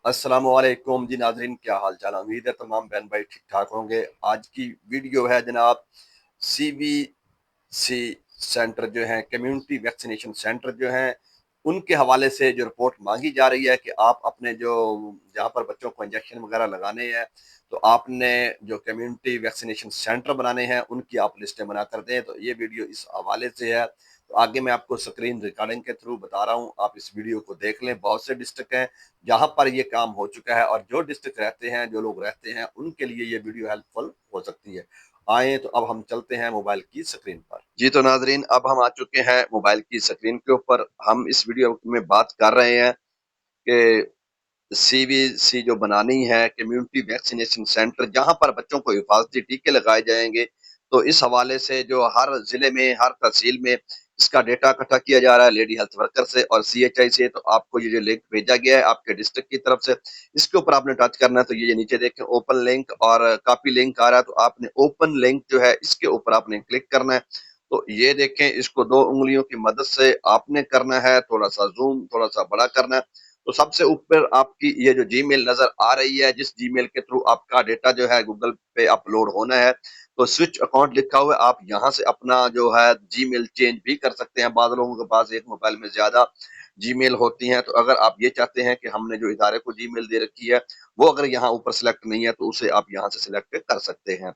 अस्सलाम वालेकुम जी नाजरीन, क्या हाल चाल। उम्मीद है तमाम बहन भाई ठीक ठाक होंगे। आज की वीडियो है जनाब CVC सेंटर जो है, कम्युनिटी वैक्सीनेशन सेंटर जो है, उनके हवाले से जो रिपोर्ट मांगी जा रही है कि आप अपने जो जहाँ पर बच्चों को इंजेक्शन वगैरह लगाने हैं, तो आपने जो कम्युनिटी वैक्सीनेशन सेंटर बनाने हैं उनकी आप लिस्टें बना कर दें। तो ये वीडियो इस हवाले से है। तो आगे मैं आपको स्क्रीन रिकॉर्डिंग के थ्रू बता रहा हूँ, आप इस वीडियो को देख लें। बहुत से डिस्ट्रिक्ट हैं जहाँ पर ये काम हो चुका है, और जो डिस्ट्रिक्ट रहते हैं, जो लोग रहते हैं, उनके लिए ये वीडियो हेल्पफुल हो सकती है। आए तो अब हम चलते हैं मोबाइल की स्क्रीन पर। जी तो नाजरीन, अब हम आ चुके हैं मोबाइल की स्क्रीन के ऊपर। हम इस वीडियो में बात कर रहे हैं कि CVC जो बनानी है, कम्युनिटी वैक्सीनेशन सेंटर, जहाँ पर बच्चों को हिफाजती टीके लगाए जाएंगे। तो इस हवाले से जो हर जिले में, हर तहसील में इसका डेटा इकट्ठा किया जा रहा है लेडी हेल्थ वर्कर से और CHI से। तो आपको ये जो लिंक भेजा गया है आपके डिस्ट्रिक्ट की तरफ से, इसके ऊपर आपने टच करना है। तो ये नीचे देखें ओपन लिंक और कॉपी लिंक आ रहा है, तो आपने ओपन लिंक जो है इसके ऊपर आपने क्लिक करना है। तो ये देखें, इसको 2 उंगलियों की मदद से आपने करना है, थोड़ा सा जूम, थोड़ा सा बड़ा करना है। तो सबसे ऊपर आपकी ये जो जीमेल नजर आ रही है, जिस जीमेल के थ्रू आपका डेटा जो है गूगल पे अपलोड होना है, तो स्विच अकाउंट लिखा हुआ है। आप यहाँ से अपना जो है जीमेल चेंज भी कर सकते हैं। बाद लोगों के पास एक मोबाइल में ज्यादा जीमेल होती हैं, तो अगर आप ये चाहते हैं कि हमने जो इदारे को जीमेल दे रखी है वो अगर यहाँ ऊपर सिलेक्ट नहीं है, तो उसे आप यहाँ से सिलेक्ट कर सकते हैं।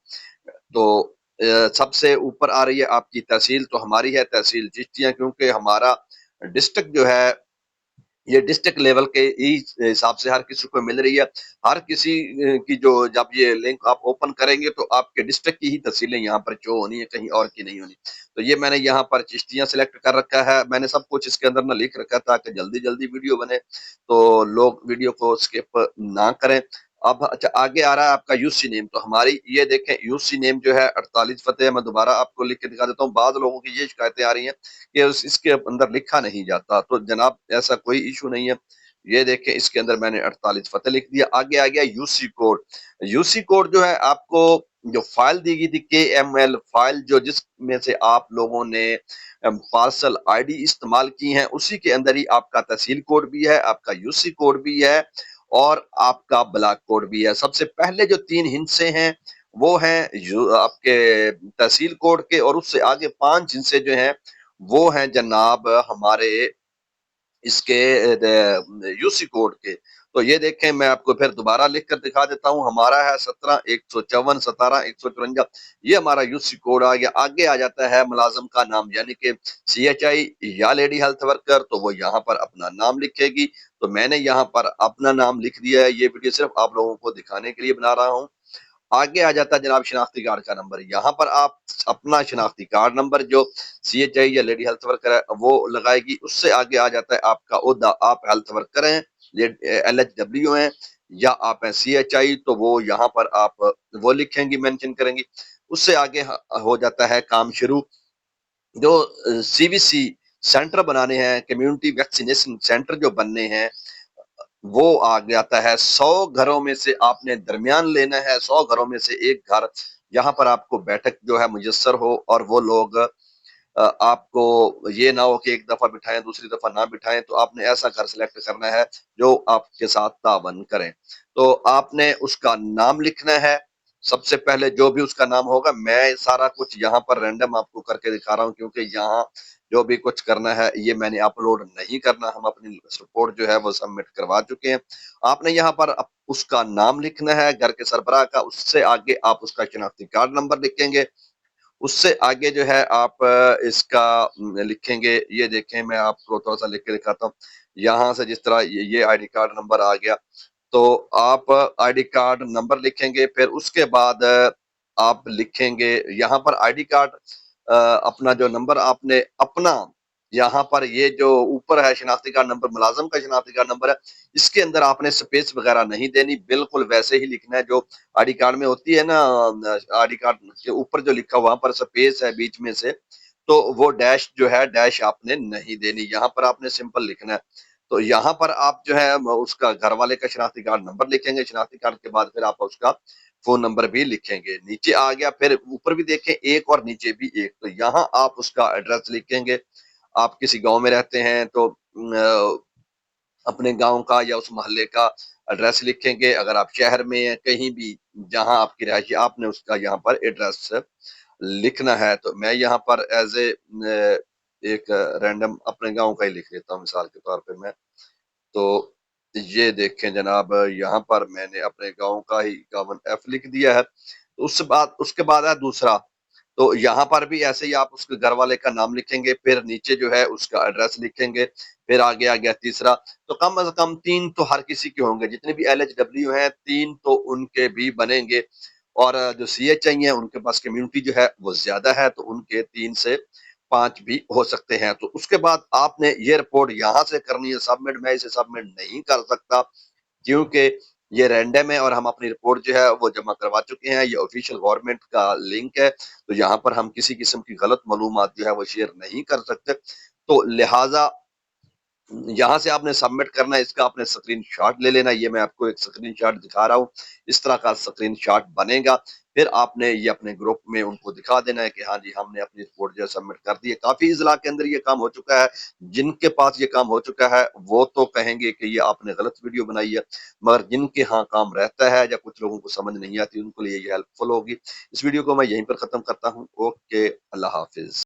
तो सबसे ऊपर आ रही है आपकी तहसील, तो हमारी है तहसील चिश्तियां, क्योंकि हमारा डिस्ट्रिक्ट जो है ये डिस्ट्रिक्ट लेवल के ही हिसाब से हर किसी को मिल रही है। हर किसी की जो, जब ये लिंक आप ओपन करेंगे तो आपके डिस्ट्रिक्ट की ही तहसीलें यहाँ पर शो होनी है, कहीं और की नहीं होनी। तो ये मैंने यहाँ पर चिश्तियां सिलेक्ट कर रखा है। मैंने सब कुछ इसके अंदर ना लिख रखा था कि जल्दी जल्दी वीडियो बने, तो लोग वीडियो को स्किप ना करें। अब अच्छा, आगे आ रहा है आपका यूसी नेम। तो हमारी ये देखें, यूसी नेम जो है 48 फतेह। मैं दोबारा आपको लिख के दिखा देता हूँ। बाद लोगों की ये शिकायतें आ रही हैं कि इसके अंदर लिखा नहीं जाता। तो जनाब ऐसा कोई इशू नहीं है। ये देखें, इसके अंदर मैंने 48 फतेह लिख दिया। आगे आ गया यूसी कोड। यूसी कोड जो है, आपको जो फाइल दी गई थी KML फाइल, जो जिसमें से आप लोगों ने पार्सल आईडी इस्तेमाल की है, उसी के अंदर ही आपका तहसील कोड भी है, आपका यूसी कोड भी है और आपका ब्लॉक कोड भी है। सबसे पहले जो 3 हिस्से हैं वो हैं आपके तहसील कोड के, और उससे आगे 5 हिस्से जो हैं वो हैं जनाब हमारे इसके यूसी कोड के। तो ये देखें, मैं आपको फिर दोबारा लिख कर दिखा देता हूँ। हमारा है 17 154 17 154। ये हमारा यूसी कोड आ गया। आगे आ जाता है मुलाजम का नाम, यानी कि CHI या लेडी हेल्थ वर्कर, तो वो यहाँ पर अपना नाम लिखेगी। तो मैंने यहाँ पर अपना नाम लिख दिया है। ये वीडियो सिर्फ आप लोगों को दिखाने के लिए बना रहा हूँ। आगे आ जाता है जनाब शनाख्ती कार्ड का नंबर। यहाँ पर आप अपना शनाख्ती कार्ड नंबर, जो CHI या लेडी हेल्थ वर्कर है वो लगाएगी। उससे आगे आ जाता है आपका ओहदा, आप हेल्थ वर्कर हैं, LHW हैं, या आप हैं CHI, तो वो यहाँ पर आप वो लिखेंगी, मेंशन करेंगी। उससे आगे हो जाता है काम शुरू। जो CVC सेंटर बनाने हैं, कम्युनिटी वैक्सीनेशन सेंटर जो बनने हैं, वो आ जाता है 100 घरों में से आपने दरमियान लेना है। 100 घरों में से एक घर जहां पर आपको बैठक जो है मुयस्सर हो, और वो लोग आपको ये ना हो कि एक दफा बिठाएं दूसरी दफा ना बिठाएं। तो आपने ऐसा घर सिलेक्ट करना है जो आपके साथ ताबन करें। तो आपने उसका नाम लिखना है। सबसे पहले जो भी उसका नाम होगा, मैं सारा कुछ यहाँ पर रैंडम आपको करके दिखा रहा हूँ, क्योंकि यहाँ जो भी कुछ करना है ये मैंने अपलोड नहीं करना। हम अपनी रिपोर्ट जो है वो सबमिट करवा चुके हैं। आपने यहाँ पर उसका नाम लिखना है, घर के सरबराह का। उससे आगे आप उसका शनाख्ती कार्ड नंबर लिखेंगे। उससे आगे जो है आप इसका लिखेंगे। ये देखें, मैं आपको थोड़ा सा लिख के दिखाता हूँ। यहाँ से जिस तरह ये आईडी कार्ड नंबर आ गया, तो आप आईडी कार्ड नंबर लिखेंगे। फिर उसके बाद आप लिखेंगे यहाँ पर आईडी कार्ड, अपना जो नंबर आपने अपना, यहाँ पर ये जो ऊपर है शनाख्ती कार्ड नंबर, मुलाजम का शनाख्ती कार्ड नंबर है, इसके अंदर आपने स्पेस वगैरह नहीं देनी, बिल्कुल वैसे ही लिखना है जो आईडी कार्ड में होती है ना। आईडी कार्ड के ऊपर जो लिखा हुआ पर स्पेस है बीच में से, तो वो डैश जो है, डैश आपने नहीं देनी। यहाँ पर आपने सिंपल लिखना है। तो यहाँ पर आप जो है उसका घर वाले का शनाख्ती कार्ड नंबर लिखेंगे। शनाख्ती कार्ड के बाद फिर आप उसका फोन नंबर भी लिखेंगे। नीचे आ गया, फिर ऊपर भी देखें एक और नीचे भी एक, तो यहाँ आप उसका एड्रेस लिखेंगे। आप किसी गांव में रहते हैं तो अपने गांव का या उस मोहल्ले का ایڈریس لکھیں گے، اگر آپ شہر میں ہیں کہیں بھی جہاں آپ کی رہائش ہے آپ نے اس کا یہاں پر ایڈریس لکھنا ہے۔ تو میں یہاں پر ایز اے ایک رینڈم اپنے گاؤں کا ہی لکھ لیتا ہوں مثال کے طور پہ میں، تو یہ دیکھیں جناب یہاں پر میں نے اپنے گاؤں کا ہی 51F لکھ دیا ہے۔ تو اس کے بعد ہے دوسرا، تو یہاں پر بھی ایسے ہی آپ اس کے گھر والے کا نام لکھیں گے، پھر نیچے جو ہے اس کا ایڈریس لکھیں گے، پھر آگے آ گیا تیسرا۔ تو کم از کم 3 تو ہر کسی کے ہوں گے، جتنے بھی LHW ہیں 3 تو ان کے بھی بنیں گے، اور جو CHI ہیں ان کے پاس کمیونٹی جو ہے وہ زیادہ ہے تو ان کے 3 سے 5 بھی ہو سکتے ہیں۔ تو اس کے بعد آپ نے یہ رپورٹ یہاں سے کرنی ہے سبمٹ، میں اسے سبمٹ نہیں کر سکتا کیونکہ یہ رینڈم ہے اور ہم اپنی رپورٹ جو ہے وہ جمع کروا چکے ہیں، یہ آفیشیل گورنمنٹ کا لنک ہے، تو یہاں پر ہم کسی قسم کی غلط معلومات جو ہے وہ شیئر نہیں کر سکتے، تو لہٰذا یہاں سے آپ نے سبمٹ کرنا ہے، اس کا آپ نے اسکرین شاٹ لے لینا، یہ میں آپ کو ایک اسکرین شاٹ دکھا رہا ہوں، اس طرح کا اسکرین شاٹ بنے گا، پھر آپ نے یہ اپنے گروپ میں ان کو دکھا دینا ہے کہ ہاں جی ہم نے اپنی رپورٹ جو ہے سبمٹ کر دی ہے۔ کافی اضلاع کے اندر یہ کام ہو چکا ہے، جن کے پاس یہ کام ہو چکا ہے وہ تو کہیں گے کہ یہ آپ نے غلط ویڈیو بنائی ہے، مگر جن کے ہاں کام رہتا ہے یا کچھ لوگوں کو سمجھ نہیں آتی ان کے لیے یہ ہیلپ فل ہوگی۔ اس ویڈیو کو میں یہیں پر ختم کرتا ہوں، اوکے، اللہ حافظ۔